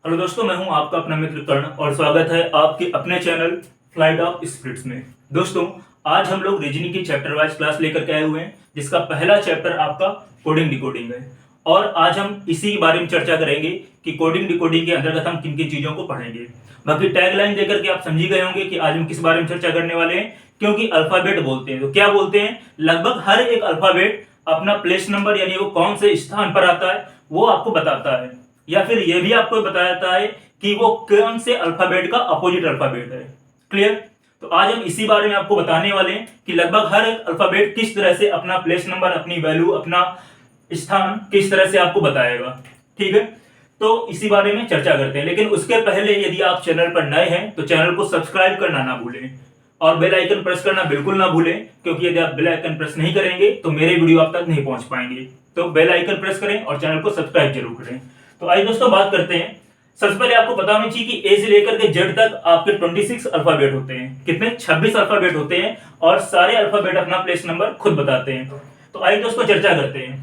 Hello दोस्तों, मैं हूं आपका अपना मित्र कर्ण और स्वागत है आपके अपने चैनल फ्लाइट ऑफ स्पिरिट्स में। दोस्तों, आज हम लोग रीजनिंग की चैप्टर वाइज क्लास लेकर के आए हुए हैं, जिसका पहला चैप्टर आपका कोडिंग डिकोडिंग है। और आज हम इसी के बारे में चर्चा करेंगे कि कोडिंग डिकोडिंग के अंतर्गत हम किन किन चीजों को पढ़ेंगे। बाकी टैगलाइन देकर के आप समझ गए होंगे कि आज हम किस बारे में चर्चा करने वाले हैं। क्योंकि अल्फाबेट बोलते हैं तो क्या बोलते हैं, लगभग हर एक अल्फाबेट अपना प्लेस नंबर यानी वो कौन से स्थान पर आता है वो आपको बताता है, या फिर यह भी आपको बताता है कि वो कौन से अल्फाबेट का अपोजिट अल्फाबेट है। क्लियर? तो आज हम इसी बारे में आपको बताने वाले हैं कि लगभग हर एक अल्फाबेट किस तरह से अपना प्लेस नंबर, अपनी वैल्यू, अपना स्थान किस तरह से आपको बताएगा। ठीक है, तो इसी बारे में चर्चा करते हैं। लेकिन उसके पहले यदि आप चैनल पर नए हैं तो चैनल को सब्सक्राइब करना ना भूलें और बेल आइकन प्रेस करना बिल्कुल ना भूलें, क्योंकि यदि आप बेल आइकन प्रेस नहीं करेंगे तो मेरे वीडियो आप तक नहीं पहुंच पाएंगे। तो बेल आइकन प्रेस करें और चैनल को सब्सक्राइब जरूर करें। तो आइए दोस्तों बात करते हैं। सबसे पहले आपको पता होना चाहिए कि ए से लेकर के जेड तक आपके 26 अल्फाबेट होते हैं। कितने? 26 अल्फाबेट होते हैं और सारे अल्फाबेट अपना प्लेस नंबर खुद बताते हैं। तो आइए दोस्तों चर्चा करते हैं।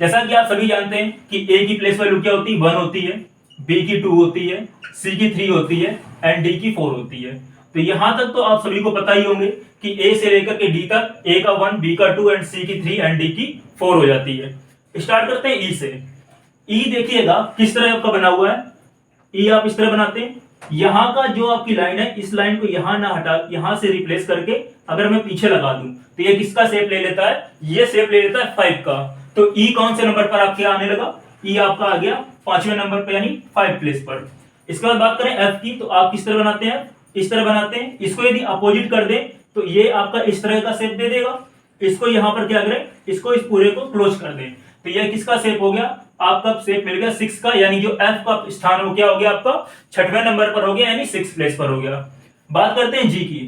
जैसा कि आप सभी जानते हैं कि ए की प्लेस वैल्यू क्या होती है? 1 होती है, बी की 2 होती है, सी की 3 होती है एंड डी की 4 होती है। तो यहां तक तो आप सभी को पता ही होंगे कि ए से लेकर के डी तक ए का 1, बी का 2 एंड सी की 3 एंड डी की 4 हो जाती है। स्टार्ट करते हैं ई से। ई देखिएगा किस तरह आपका बना हुआ है। ई आप इस तरह बनाते हैं, यहां का जो आपकी लाइन है इस लाइन को यहां ना हटा, यहां से रिप्लेस करके अगर मैं पीछे लगा दूं तो ये किसका शेप ले लेता है? ये शेप ले लेता है 5 का। तो ई कौन से नंबर पर आपके आने लगा? ई आपका आ गया 5वें नंबर पे यानी 5 प्लेस पर। इसके बाद बात करें एफ की, तो आप किस तरह बनाते हैं? इस तरह बनाते हैं। इसको यदि अपोजिट कर दें तो ये आपका इस तरह का शेप दे देगा। इसको यहां पर क्या करें, इसको इस पूरे को क्लोज कर दें तो ये किसका शेप हो गया? आपका शेप मिल गया 6 का, यानी जो एफ का स्थान हो क्या हो गया आपका? 6वें नंबर पर हो गया यानी 6 प्लेस पर हो गया। बात करते हैं जी की,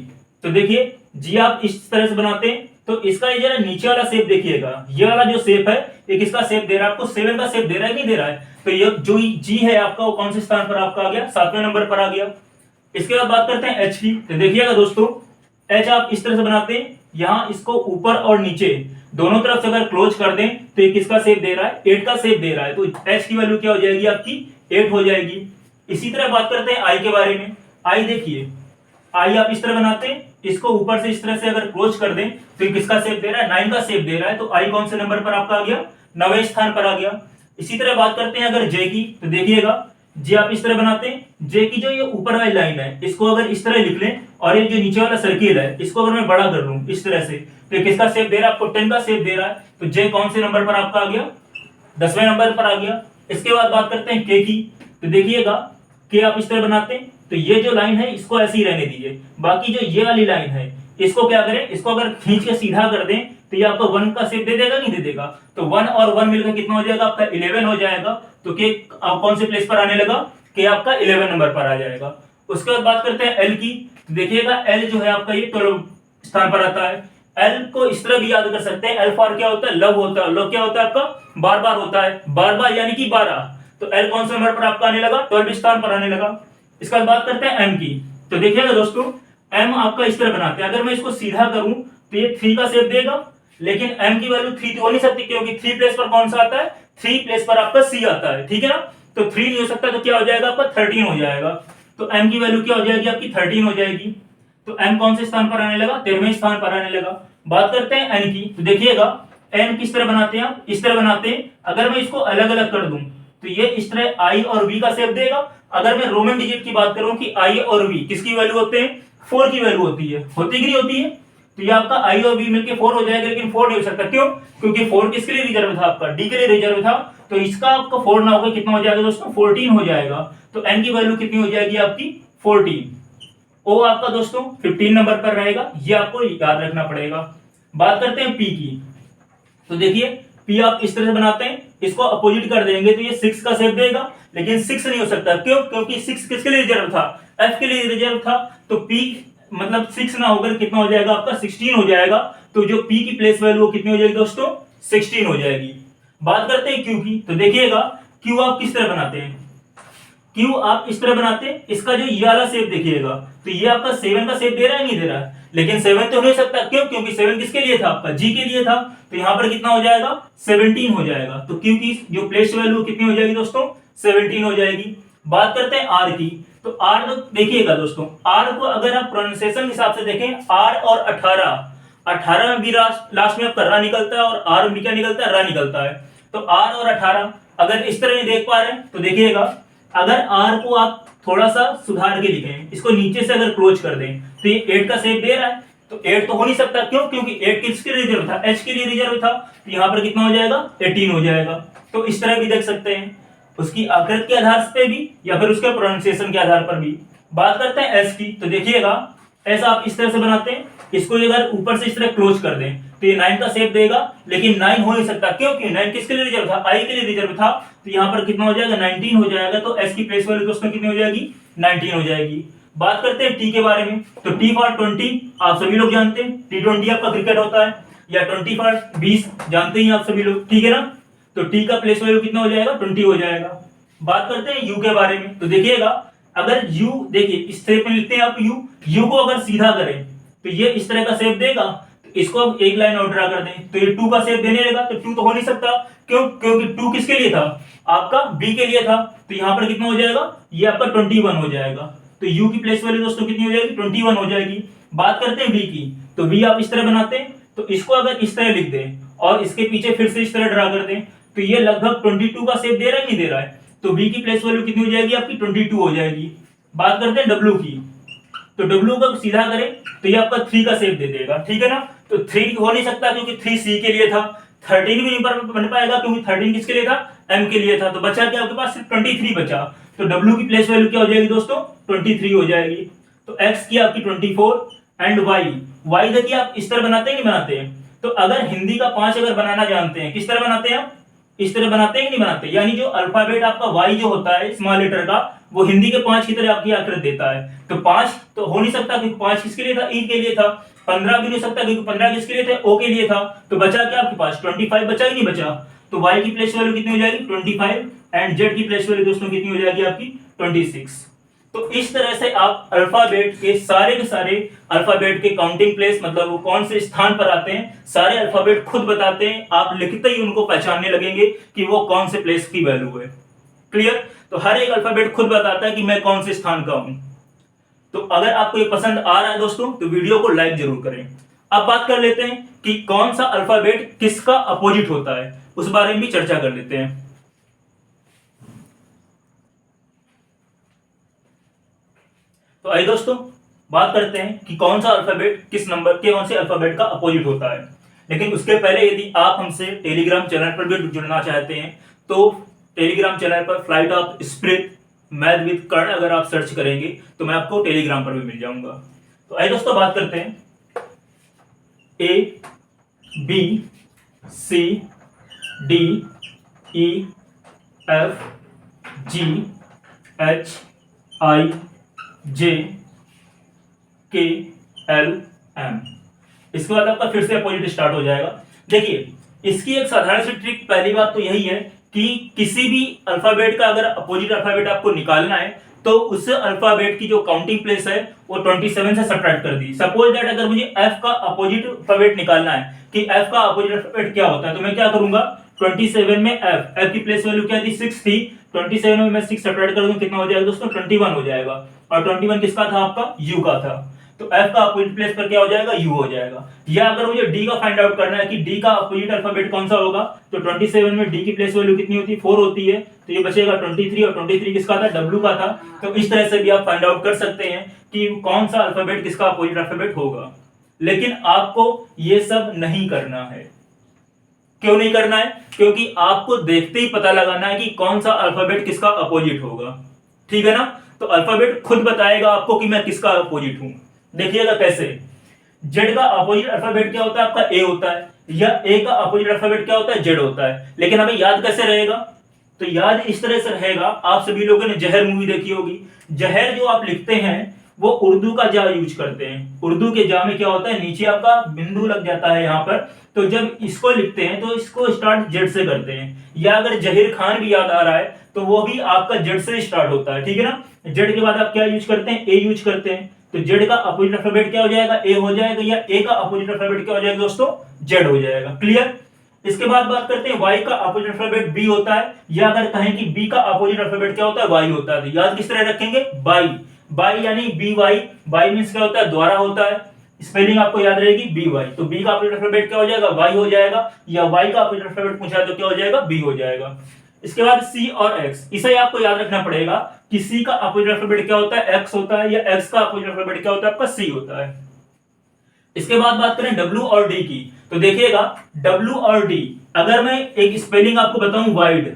तो देखिए जी आप इस तरह से बनाते हैं। तो इसका ये जरा नीचे वाला शेप देखिएगा, ये वाला जो शेप है ये किसका शेप दे रहा है आपको? 7 का शेप दे रहा है, नहीं दे रहा है? तो ये जो जी है आपका वो कौन से स्थान पर आपका आ गया? 7वें नंबर पर आ गया। इसके बाद बात करते हैं एच की, तो देखिएगा दोस्तों एच आप इस तरह से बनाते हैं, यहां इसको ऊपर और नीचे दोनों तरफ से अगर क्लोज कर दें तो ये किसका शेप दे रहा है? 8 का शेप दे रहा है। तो एच की वैल्यू क्या हो जाएगी आपकी? 8 हो जाएगी। इसी तरह बात करते हैं आई के बारे में। आई देखिए, आई आप इस तरह बनाते हैं, इसको ऊपर से इस तरह से अगर क्लोज कर दें तो ये किसका शेप दे रहा है? 9 का शेप दे रहा है। तो आई कौन से नंबर पर आपका आ गया? 9वें स्थान पर आ गया। इसी तरह बात करते हैं अगर जे की, तो देखिएगा जे आप इस तरह बनाते हैं, जे की जो ये ऊपर वाली लाइन है इसको अगर इस तरह लिख लें और ये जो नीचे वाला सर्किल है इसको अगर मैं बड़ा कर लूं इस तरह से तो किसका शेप दे रहा है आपको? 10 का शेप दे रहा है। तो जे कौन से नंबर पर आपका आ गया? 10वें नंबर पर आ गया। इसके बाद बात करते हैं के की, तो देखिएगा के आप इस तरह बनाते हैं, तो ये जो लाइन है इसको ऐसे ही रहने दीजिए। बाकी जो ये वाली लाइन है इसको क्या करें, इसको अगर खींच के सीधा कर दें तो ये आपको 1 का शेप दे देगा, नहीं दे देगा? तो 1 और 1 मिलकर कितना हो जाएगा आपका? 11 हो जाएगा। तो के कौन से प्लेस पर आने लगा? के आपका 11 नंबर पर आ जाएगा। उसके बाद बात करते हैं एल की, तो देखिएगा एल जो है आपका ये 12 स्थान पर आता है। एल को इस तरह भी याद कर सकते हैं, एल फॉर क्या होता है? लव होता है। लव क्या होता है आपका? बार बार होता है, बार बार यानी कि 12। तो एल कौन से नंबर पर आपका आने लगा? 12 स्थान पर आने लगा। इसके बाद बात करते हैं एम की, तो देखिएगा दोस्तों एम आपका इस तरह बनाते हैं, अगर मैं इसको सीधा करूं तो ये 3 का शेप देगा, लेकिन एम की वैल्यू 3 तो हो नहीं सकती क्योंकि 3 प्लेस पर कौन सा आता है? 3 प्लेस पर आपका सी आता है। ठीक है ना? तो 3 नहीं हो सकता, तो क्या हो जाएगा आपका? 13 हो जाएगा। तो एम की वैल्यू क्या हो जाएगी आपकी? 13 हो जाएगी। तो एम कौन से स्थान पर आने लगा? 13वें स्थान पर आने लगा। बात करते हैं एन की, तो देखिएगा एन किस तरह बनाते हैं? इस तरह बनाते हैं। अगर मैं इसको अलग अलग कर दूं तो ये इस तरह आई और वी का शेप देगा। अगर मैं रोमन डिजिट की बात करूं कि आई और वी किसकी वैल्यू होते हैं? 4 की वैल्यू होती है, होती कि नहीं होती है? तो ये आपका आई और वी मिलके 4 हो जाएगा, लेकिन 4 नहीं हो सकता। क्यों? क्योंकि 4 किसके लिए रिजर्व था आपका? डी के लिए रिजर्व था। तो इसका आपका 4 ना होगा, कितना हो जाएगा दोस्तों? 14 हो जाएगा। तो एन की वैल्यू कितनी हो जाएगी आपकी? 14। ओ आपका दोस्तों 15 नंबर पर रहेगा, ये आपको याद रखना पड़ेगा। बात करते हैं पी की, तो देखिए पी आप इस तरह से बनाते हैं, इसको अपोजिट कर देंगे तो ये 6 का शेप देगा, लेकिन 6 नहीं हो सकता। क्यों? क्योंकि 6 किसके लिए रिजर्व था? एफ के लिए रिजर्व था। तो पी मतलब 6 ना होकर कितना हो जाएगा आपका? 16 हो जाएगा। तो जो पी की प्लेस वैल्यू कितनी हो जाएगी दोस्तों? 16 हो जाएगी। बात करते हैं क्यू की, तो देखिएगा क्यू आप किस तरह बनाते हैं? क्यू आप इस तरह बनाते हैं, इसका जो ये वाला शेप देखिएगा तो ये आपका 7 का शेप दे रहा है, नहीं दे रहा है? लेकिन 7 तो नहीं सकता। क्यों? क्योंकि 7 किसके लिए था आपका? जी के लिए था। तो यहां पर कितना हो जाएगा? 17 हो जाएगा। तो क्यू की जो प्लेस वैल्यू कितनी हो जाएगी दोस्तों? 17 हो जाएगी। बात करते हैं आर की, तो आर तो देखिएगा दोस्तों, आर को अगर आप प्रोनाउंसिएशन के हिसाब से देखें, आर और 18, 18 में भी लास्ट में आपका रा निकलता है और आर में क्या निकलता है, रा निकलता है। तो आर और 18 अगर इस तरह नहीं देख पा रहे हैं तो देखिएगा, अगर आर को आप थोड़ा सा सुधार के लिखें, इसको नीचे से अगर क्लोज कर दें तो ये 8 का शेप दे रहा है, तो 8 तो हो नहीं सकता, क्यों? क्योंकि 8 किसके लिए रिजर्व था, एच के लिए रिजर्व था, तो यहाँ पर कितना हो जाएगा, 18 हो जाएगा। तो इस तरह भी देख सकते हैं, उसकी आकृति के आधार पे भी या फिर उसके प्रोनाउंसिएशन के आधार पर भी। बात करते हैं एस की, तो देखिएगा एस आप इस तरह से बनाते हैं, इसको अगर ऊपर से इस तरह क्लोज कर दें तो ये 9 का शेप देगा, लेकिन 9 हो नहीं सकता, क्योंकि 9 किसके लिए रिजर्व था, आई के लिए रिजर्व था, तो यहाँ पर कितना हो जाएगा, 19 हो जाएगा। तो एस की प्लेस वैल्यू दोस्तों कितनी हो जाएगी, 19 हो जाएगी। बात करते हैं टी के बारे में, तो टी फॉर 20 आप सभी लोग जानते हैं, T20 आपका क्रिकेट होता है, या 20 फॉर 20 जानते ही आप सभी लोग, ठीक है ना। तो टी का प्लेस वैल्यू कितना हो जाएगा, 20 हो जाएगा। बात करते हैं यू के बारे में, तो देखिएगा अगर यू, देखिए इस शेप में लिखते हैं आप यू को अगर सीधा करें तो ये इस तरह का शेप देगा, तो इसको अब एक लाइन और ड्रा कर दें तो ये 2 का शेप देने लगेगा, तो 2 तो हो नहीं सकता, क्यों? क्योंकि 2 किसके लिए था, आपका बी के लिए था, तो यहाँ पर कितना हो जाएगा, ये आपका 21 हो जाएगा। तो यू की प्लेस वैल्यू दोस्तों कितनी हो जाएगी, 21 हो जाएगी। बात करते हैं वी की, तो वी आप इस तरह बनाते हैं, तो इसको अगर इस तरह लिख दें और इसके पीछे फिर से इस तरह ड्रा कर दें तो ये लगभग 22 का शेप दे रहा है, नहीं दे रहा है, तो v की प्लेस वैल्यू कितनी हो जाएगी, आपकी 22 हो जाएगी। बात करते हैं w की, तो w को सीधा करें तो ये आपका 3 का शेप दे देगा, ठीक है ना। तो 3 हो नहीं सकता क्योंकि 3 c के लिए था, 13 भी नहीं बन पाएगा क्योंकि 13 किसके लिए था, m के लिए था, तो बचा क्या आपके पास, सिर्फ 23 बचा। तो w की प्लेस वैल्यू क्या हो जाएगी दोस्तों, 23 हो जाएगी। तो x की आपकी 24 एंड y देखिए आप इस तरह बनाते हैं, नहीं बनाते हैं, तो अगर हिंदी का 5 अगर बनाना जानते हैं, किस तरह बनाते हैं आप, इस तरह बनाते हैं कि नहीं बनाते, यानी जो अल्फाबेट आपका वाई जो होता है स्मॉल लेटर का, वो हिंदी के 5 की तरह आपकी आकृति देता है। तो 5 तो हो नहीं सकता क्योंकि 5 किसके लिए था, ई के लिए था। 15 भी नहीं सकता क्योंकि 15 किसके लिए थे, ओ के लिए था। तो बचा क्या आपके पास, 25 बचा ही नहीं बचा। तो वाई की प्लेस वैल्यू कितनी हो जाएगी, 25 एंड जेड की प्लेस वैल्यू दोस्तों कितनी हो जाएगी आपकी, 26। तो इस तरह से आप अल्फाबेट के सारे अल्फाबेट के काउंटिंग प्लेस, मतलब वो कौन से स्थान पर आते हैं, सारे अल्फाबेट खुद बताते हैं, आप लिखते ही उनको पहचानने लगेंगे कि वो कौन से प्लेस की वैल्यू है। क्लियर? तो हर एक अल्फाबेट खुद बताता है कि मैं कौन से स्थान का हूं। तो अगर आपको ये पसंद आ रहा है दोस्तों तो वीडियो को लाइक जरूर करें। अब बात कर लेते हैं कि कौन सा अल्फाबेट किसका अपोजिट होता है, उस बारे में भी चर्चा कर लेते हैं। तो आइए दोस्तों बात करते हैं कि कौन सा अल्फाबेट किस नंबर के, कौन से अल्फाबेट का अपोजिट होता है। लेकिन उसके पहले यदि आप हमसे टेलीग्राम चैनल पर भी जुड़ना चाहते हैं तो टेलीग्राम चैनल पर flight of spirit math with Karn अगर आप सर्च करेंगे तो मैं आपको टेलीग्राम पर भी मिल जाऊंगा। तो आइए दोस्तों बात करते हैं A B C D E F G H I J K L M. इसके बाद आपका फिर से अपोजिट स्टार्ट हो जाएगा। देखिए इसकी एक साधारण सी ट्रिक, पहली बात तो यही है कि किसी भी अल्फाबेट का अगर अपोजिट अल्फाबेट आपको निकालना है तो उस अल्फाबेट की जो काउंटिंग प्लेस है वो 27 से सब्ट्रैक्ट कर दी। सपोज दैट अगर मुझे एफ का अपोजिट अल्फाबेट निकालना है कि एफ का अपोजिट अल्फाबेट क्या होता है, तो मैं क्या करूंगा, 27 में एफ की प्लेस वैल्यू क्या थी, 6 थी, 27 में मैं 6 सब्ट्रैक्ट कर दूं कितना हो जाएगा दोस्तों, 21 हो जाएगा। और 21 किसका था, आपका यू का था। तो एफ का अपोजिट प्लेस पर क्या हो जाएगा, यू हो जाएगा। या अगर मुझे डी का फाइंड आउट करना है कि डी का अपोजिट अल्फाबेट कौन सा होगा, तो 27 में डी की प्लेस वैल्यू कितनी होती है, 4 होती है, तो ये बचेगा 23, और 23 किसका था, डब्ल्यू का था। तो इस तरह से भी आप फाइंड आउट कर सकते हैं कि कौन सा अल्फाबेट किसका अपोजिट अल्फाबेट होगा। लेकिन आपको ये सब नहीं करना है। क्यों नहीं करना है, क्योंकि आपको देखते ही पता लगाना है कि कौन सा अल्फाबेट किसका अपोजिट होगा, ठीक है ना। तो अल्फाबेट खुद बताएगा आपको कि मैं किसका अपोजिट हूं। देखिएगा कैसे, जेड का अपोजिट अल्फाबेट क्या होता है, आपका ए होता है, या ए का अपोजिट अल्फाबेट क्या होता है, जेड होता है। लेकिन हमें याद कैसे रहेगा, तो याद इस तरह से रहेगा, आप सभी लोगों ने जहर मूवी देखी होगी, जहर जो आप लिखते हैं वो उर्दू का जा यूज करते हैं। उर्दू के जा में क्या होता है, नीचे आपका बिंदु लग जाता है यहाँ पर, तो जब इसको लिखते हैं तो इसको स्टार्ट जेड से करते हैं। या अगर जहीर खान भी याद आ रहा है तो वो भी आपका जेड से स्टार्ट होता है, ठीक है ना। जेड के बाद आप क्या यूज करते हैं, ए यूज करते हैं। तो जेड का अपोजिट अल्फाबेट क्या हो जाएगा, ए हो जाएगा, या ए का अपोजिट अल्फाबेट क्या हो जाएगा दोस्तों, जेड हो जाएगा। क्लियर? इसके बाद बात करते हैं y का अपोजिट अल्फाबेट b होता है, या अगर कहें कि b का अपोजिट अल्फाबेट क्या होता है, y होता है। तो याद किस तरह रखेंगे, बाई, बाई यानी by, बाई मींस क्या होता है, द्वारा होता है। स्पेलिंग आपको याद रहेगी by। तो b का अपोजिट अल्फाबेट क्या हो जाएगा, y हो जाएगा, या y का अपोजिट अल्फाबेट पूछा है तो क्या हो जाएगा, b हो जाएगा। इसके बाद c और x, इसे आपको याद रखना पड़ेगा कि c का अपोजिट अल्फाबेट क्या होता है, x होता है, या x का अपोजिट अल्फाबेट क्या होता है, आपका c होता है। इसके बाद बात करें w और d की, तो देखिएगा w और d, अगर मैं एक स्पेलिंग आपको बताऊं वाइड,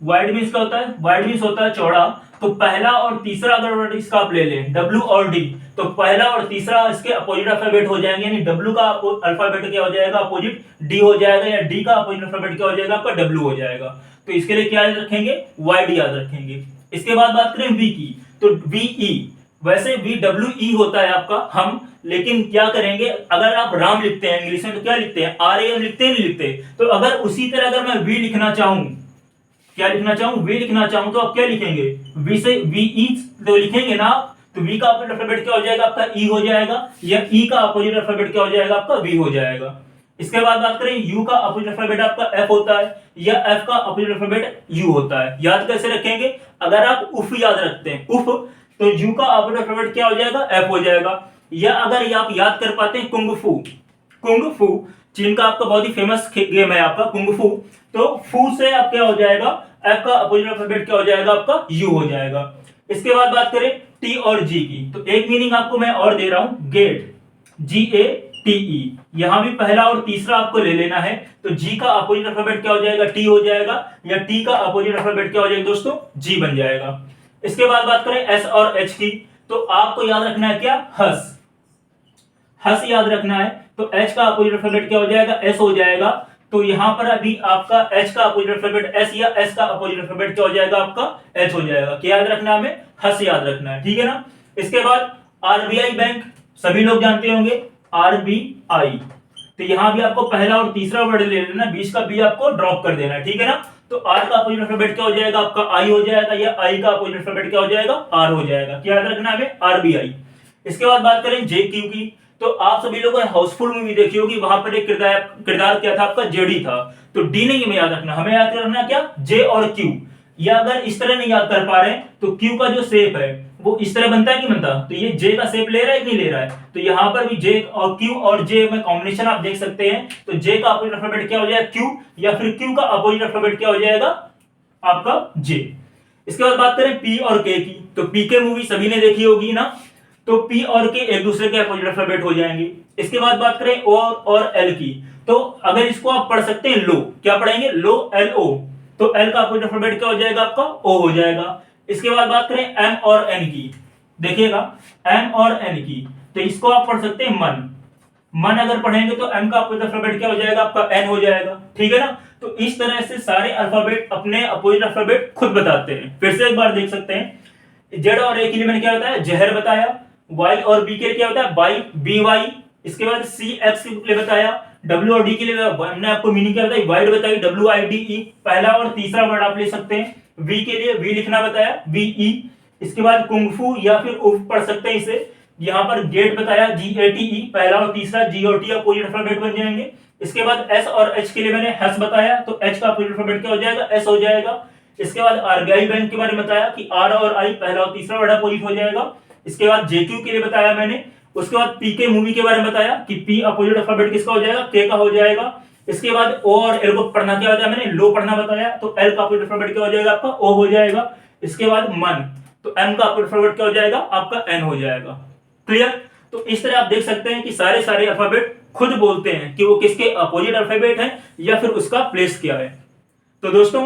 वाइड मींस क्या होता है, वाइड मींस होता है चौड़ा। तो पहला और तीसरा अगर वर्ड इसका आप ले लें w और d, तो पहला और तीसरा इसके अपोजिट अल्फाबेट हो जाएंगे, यानी w का अल्फाबेट क्या हो जाएगा, अपोजिट d हो जाएगा, या d का अपोजिट अल्फाबेट क्या हो जाएगा, आपका w हो जाएगा। तो इसके लिए क्या याद रखेंगे, वाइड याद रखेंगे। इसके बाद बात करें v की, तो ve, वैसे VWE होता है आपका हम, लेकिन क्या करेंगे, अगर आप राम लिखते हैं इंग्लिश में तो क्या लिखते हैं, RAM लिखते हैं, नहीं लिखते। तो अगर उसी तरह अगर मैं V लिखना चाहूं, क्या लिखना चाहूं, V लिखना चाहूं, तो आप क्या लिखेंगे, V से VE तो लिखेंगे ना। तो V का अपोजिट अल्फाबेट क्या हो जाएगा, आपका E हो जाएगा, या E का अपोजिट अल्फाबेट क्या हो जाएगा, आपका V हो जाएगा। इसके बाद बात करें U का अपोजिट अल्फाबेट आपका F होता है, या F का अपोजिट अल्फाबेट U होता है। याद कैसे रखेंगे, अगर आप उफ याद रखते हैं, उफ, तो यू का अपोजिट अल्फाबेट क्या हो जाएगा, एफ हो जाएगा। या अगर आप याद कर पाते हैं कुंग फू, कुंग फू चीन का आपका बहुत ही फेमस गेम है आपका कुंग फू, तो फू से आप क्या हो जाएगा, एफ का अपोजिट अल्फाबेट क्या हो जाएगा, आपका यू हो जाएगा। इसके बाद बात करें टी और जी की, तो एक मीनिंग आपको मैं और दे रहा हूं, गेट, GATE, यहां भी पहला और तीसरा आपको ले लेना है। तो जी का अपोजिट अल्फाबेट क्या हो जाएगा, टी हो जाएगा, या टी का अपोजिट अल्फाबेट क्या हो जाएगा दोस्तों, जी बन जाएगा। इसके बाद बात करें एस और एच की, तो आपको याद रखना है क्या, हस, हस याद रखना है। तो एच का अपोजिट अल्फाबेट क्या हो जाएगा, एस हो जाएगा। तो यहां पर अभी आपका एच का अपोजिट अल्फाबेट एस, या एस का अपोजिट अल्फाबेट क्या हो जाएगा, आपका एच हो जाएगा। क्या याद रखना है हमें, हस याद रखना है, ठीक है ना। इसके बाद RBI बैंक, सभी लोग जानते होंगे RBI, तो यहां भी आपको पहला और तीसरा वर्ड ले लेना, बीच का बी आपको ड्रॉप कर देना है, ठीक है ना। तो आर का अपोजिट अल्फाबेट क्या हो जाएगा, आपका आई हो जाएगा, या आई का अपोजिट अल्फाबेट क्या हो जाएगा, आर हो जाएगा। क्या याद रखना है, RBI। इसके बाद बात करें JQ की, तो आप सभी लोगों ने हाउसफुल मूवी देखी होगी, वहां पर एक किरदार क्या था, आपका जेडी था। तो डी नहीं हमें याद रखना, हमें याद रखना क्या, जे और क्यू। या अगर इस तरह नहीं याद कर पा रहे, तो क्यू का जो शेप है वो इस तरह बनता है कि बनता, तो ये जे का शेप ले रहा है कि नहीं ले रहा है। तो यहां पर भी जे और क्यू और जे में कॉम्बिनेशन आप देख सकते हैं। तो जे का अपोजिट अल्फाबेट क्या हो जाएगा, क्यू, या फिर क्यू का अपोजिट अल्फाबेट क्या हो जाएगा, आपका जे। इसके बाद बात करें पी और के की, तो पीके मूवी सभी ने देखी होगी ना, तो पी और के एक दूसरे के अपोजिट अल्फाबेट हो जाएंगे। इसके बाद बात करें ओ और एल की, तो अगर इसको आप पढ़ सकते हैं लो, क्या पढ़ेंगे, लो, LO, तो एल का अपोजिट अल्फाबेट क्या हो जाएगा, आपका ओ हो जाएगा। इसके बाद बात करें एम और एन की, देखिएगा एम और एन की, तो इसको आप पढ़ सकते हैं मन, मन अगर पढ़ेंगे तो एम का अपोजिट अल्फाबेट क्या हो जाएगा, आपका एन हो जाएगा, ठीक है ना। तो इस तरह से सारे अल्फाबेट अपने अपोजिट अल्फाबेट खुद बताते हैं। फिर से एक बार देख सकते हैं, जेड और ए के लिए मैंने क्या बताया, जहर बताया, वाई और बी के लिए क्या होता है, बाई, BY। इसके बाद CX के लिए बताया, W और D के लिए हमने आपको मीनिंग क्या बताई, वाइड बताई, WIDE, पहला और तीसरा वर्ड आप ले सकते हैं। V के लिए V लिखना बताया, VE। इसके बाद कुंगफू या फिर उफ पढ़ सकते हैं इसे। यहाँ पर गेट बताया, GATE, पहला और तीसरा G और T अपोजिट अल्फाबेट बन जाएंगे। इसके बाद S और H के लिए मैंने हस बताया, तो H का अपोजिट अल्फाबेट क्या हो जाएगा, S हो जाएगा। इसके बाद RBI बैंक के बारे में बताया कि R और I पहला और तीसरा वर्ड अपोजिट हो जाएगा। इसके बाद JQ के लिए बताया मैंने। उसके बाद PK मूवी के बारे में बताया कि P अपोजिट अल्फाबेट किसका हो जाएगा, K का हो जाएगा। इसके बाद O और L को पढ़ना क्या होता है, मैंने लो पढ़ना बताया, तो L का अपोजिट अल्फाबेट क्या हो जाएगा, आपका O हो जाएगा। इसके बाद मन, तो M का अपोजिट अल्फाबेट क्या हो जाएगा, आपका N हो जाएगा। क्लियर। तो इस तरह आप देख सकते हैं कि सारे सारे अल्फाबेट खुद बोलते हैं कि वो किसके अपोजिट अल्फाबेट है या फिर उसका प्लेस क्या है। तो दोस्तों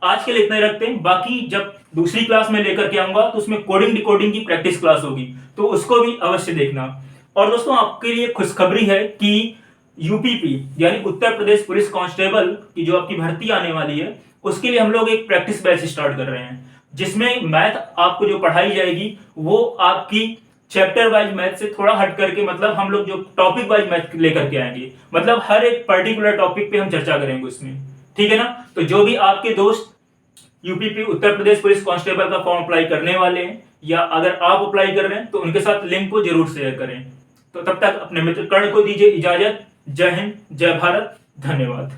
आज के लिए इतना ही रखते हैं, बाकी जब दूसरी क्लास में लेकर के आऊंगा तो उसमें कोडिंग डिकोडिंग की प्रैक्टिस क्लास होगी, तो उसको भी अवश्य देखना। और दोस्तों आपके लिए खुशखबरी है कि UPP यानी उत्तर प्रदेश पुलिस कांस्टेबल की जो आपकी भर्ती आने वाली है, उसके लिए हम लोग एक प्रैक्टिस बैच स्टार्ट कर रहे हैं, जिसमें मैथ आपको जो पढ़ाई जाएगी वो आपकी चैप्टर वाइज मैथ से थोड़ा हट करके, मतलब हम लोग जो टॉपिक वाइज मैथ लेकर के आएंगे, मतलब हर एक पर्टिकुलर टॉपिक पे हम चर्चा करेंगे उसमें, ठीक है ना। तो जो भी आपके दोस्त UPP Uttar Pradesh police constable का फॉर्म अप्लाई करने वाले हैं, या अगर आप अप्लाई कर रहे हैं, तो उनके साथ लिंक को जरूर शेयर करें। तो तब तक अपने मित्र कर्ण को दीजिए इजाजत। जय हिंद, जय भारत, धन्यवाद।